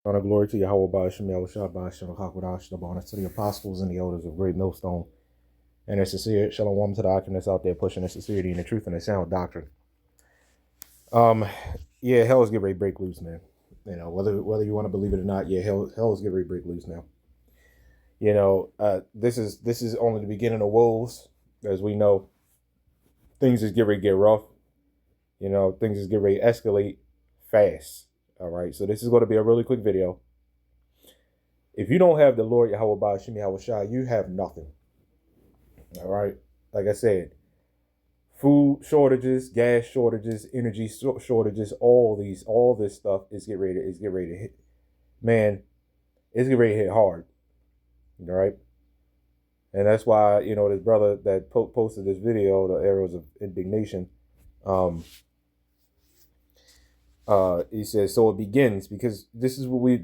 Honor, glory to YAHAWAH, BAHASHAM, honor to the apostles and the elders of Great Millstone, and their sincere shalom to the Oculus out there pushing the sincerity and the truth and the sound doctrine. Yeah, hell's getting ready to break loose, man. You know, whether you want to believe it or not, yeah, hell's getting ready to break loose now. You know, this is only the beginning of woes, as we know. Things is getting ready to get rough. You know, things is getting ready to escalate fast. All right, so this is going to be a really quick video. If you don't have the Lord Yahawah BAHASHAM YAHAWASHI, you have nothing. All right, like I said, food shortages, gas shortages, energy shortages, all this stuff is get ready to hit. Man, it's getting ready to hit hard. All right, and that's why this brother that posted this video, the arrows of indignation. He says, so it begins, because this is what we've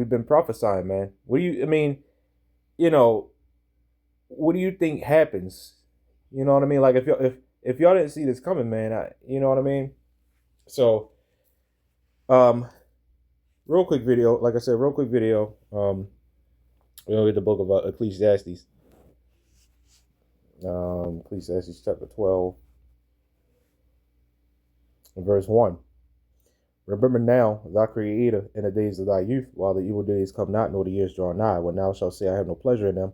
been prophesying, man. What do you? I mean, what do you think happens? You know what I mean? Like if y'all didn't see this coming, man, you know what I mean? So, real quick video. Like I said, real quick video. We'll read the book of Ecclesiastes. Ecclesiastes chapter 12, verse 1. Remember now thy Creator in the days of thy youth, while the evil days come not, nor the years draw nigh, when thou shalt say, I have no pleasure in them,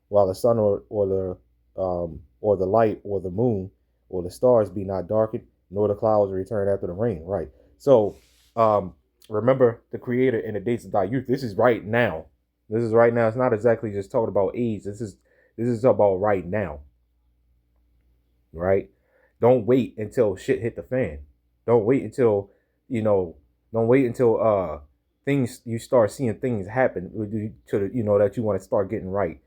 while the sun or the light or the moon or the stars be not darkened, nor the clouds return after the rain. Right. So, remember the Creator in the days of thy youth. This is right now. This is right now. It's not exactly just talking about age. This is about right now. Right. Don't wait until shit hit the fan. Don't wait until things, you start seeing things happen to that you want to start getting right.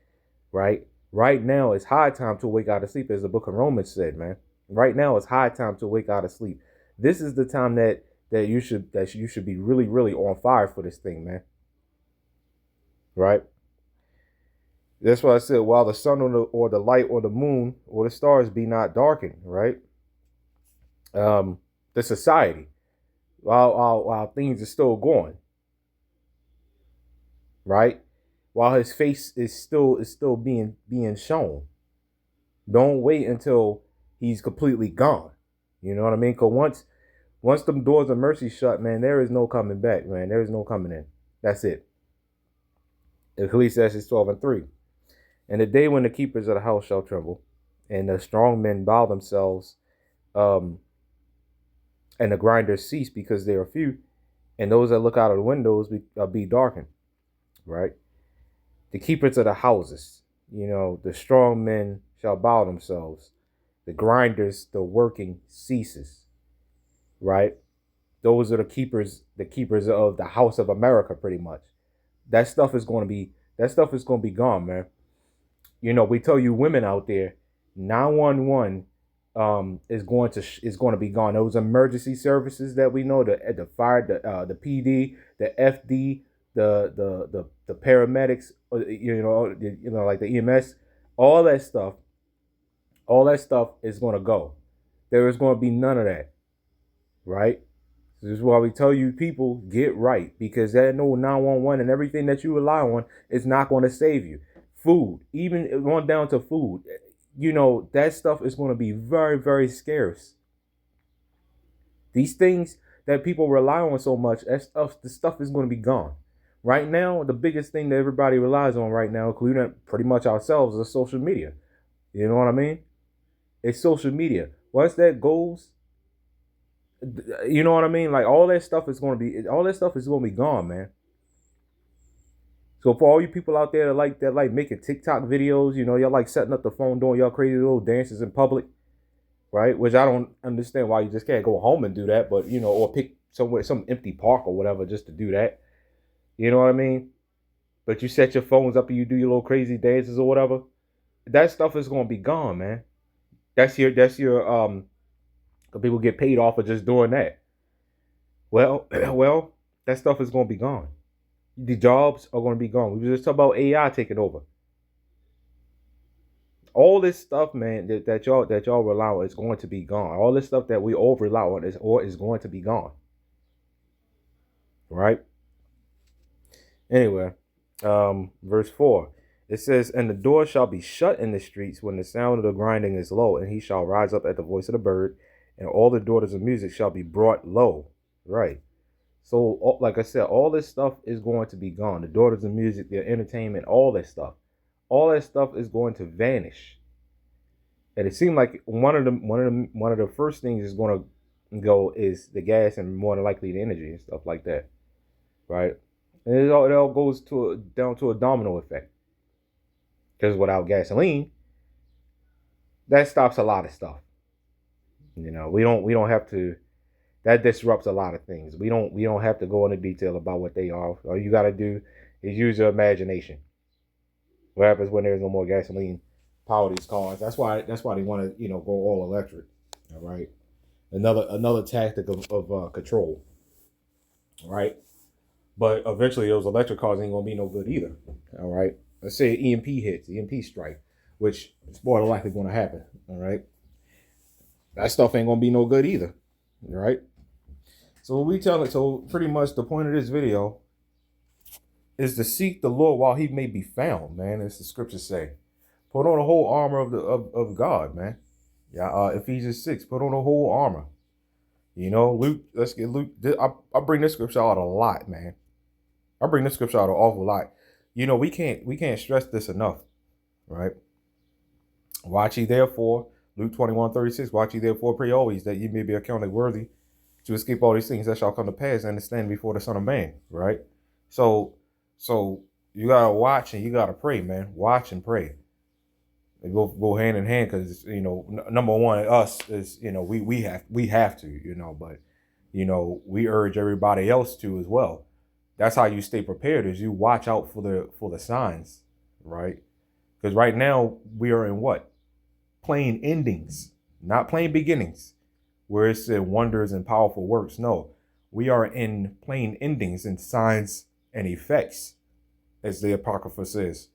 Right now it's high time to wake out of sleep, as the book of Romans said, man. Right now it's high time to wake out of sleep. This is the time that you should be really, really on fire for this thing, man. Right? That's why I said, while the sun or the light or the moon or the stars be not darkened, right? The society, while things are still going, right? While his face is still being shown. Don't wait until he's completely gone. You know what I mean? Because once them doors of mercy shut, man, there is no coming back, man. There is no coming in. That's it. Ecclesiastes 12:3. And the day when the keepers of the house shall tremble, and the strong men bow themselves, and the grinders cease because they are few, and those that look out of the windows be darkened. Right? The keepers of the houses, the strong men shall bow themselves. The grinders, the working ceases. Right? Those are the keepers of the house of America, pretty much. That stuff is going to be gone, man. We tell you women out there, 911 is going to be gone. Those emergency services that we know, the fire, the PD, the FD, the paramedics, like the EMS, all that stuff is going to go. There is going to be none of that, right? This is why we tell you, people, get right, because that no 911 and everything that you rely on is not going to save you. Food, even going down to food, that stuff is going to be very, very scarce. These things that people rely on so much, the stuff is going to be gone. Right now, the biggest thing that everybody relies on right now, including pretty much ourselves, is social media. You know what I mean? It's social media. Once that goes, you know what I mean? Like all that stuff is going to be gone, man. So for all you people out there that like making TikTok videos, y'all like setting up the phone, doing y'all crazy little dances in public, right? Which I don't understand why you just can't go home and do that, but or pick some empty park or whatever just to do that. You know what I mean? But you set your phones up and you do your little crazy dances or whatever. That stuff is gonna be gone, man. That's your people get paid off of just doing that. Well, that stuff is gonna be gone. The jobs are gonna be gone. We just talk about AI taking over. All this stuff, man, that y'all rely on is going to be gone. All this stuff that we all rely on is going to be gone. Right? Anyway, verse 4. It says, "And the door shall be shut in the streets when the sound of the grinding is low, and he shall rise up at the voice of the bird, and all the daughters of music shall be brought low." Right. So, like I said, all this stuff is going to be gone. The daughters of music, the entertainment, all that stuff. All that stuff is going to vanish. And it seemed like one of the first things is going to go is the gas and more than likely the energy and stuff like that. Right? And it all goes down to a domino effect. Because without gasoline, that stops a lot of stuff. You know, we don't have to. That disrupts a lot of things. We don't have to go into detail about what they are. All you got to do is use your imagination. What happens when there's no more gasoline power these cars? That's why they want to go all electric. All right, another tactic of control. Right, but eventually those electric cars ain't gonna be no good either. All right, let's say EMP strike, which is more than likely going to happen. All right, that stuff ain't gonna be no good either. All right. So pretty much the point of this video is to seek the Lord while he may be found, man, as the scriptures say. Put on the whole armor of God, man. Yeah, Ephesians 6, put on the whole armor. Luke, let's get Luke. I bring this scripture out a lot, man. I bring this scripture out an awful lot. We can't stress this enough, right? Watch ye therefore, Luke 21:36, watch ye therefore, pray always, that ye may be accounted worthy to escape all these things that shall come to pass and to stand before the Son of Man, right? So you gotta watch and you gotta pray, man. Watch and pray. They go hand in hand, because number one, us is we have to, but we urge everybody else to as well. That's how you stay prepared, is you watch out for the signs, right? Because right now we are in what? Plain endings, not plain beginnings, where it said wonders and powerful works. No, we are in plain endings and signs and effects, as the Apocrypha says.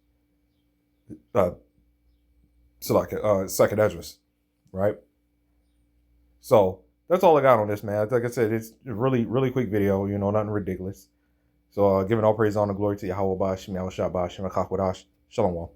Second Esdras, right? So that's all I got on this, man. Like I said, it's a really, really quick video, nothing ridiculous. So giving all praise, honor, glory to Yahawah, BAHASHAM, YAHAWASHI, BAHASHAM, Shalom.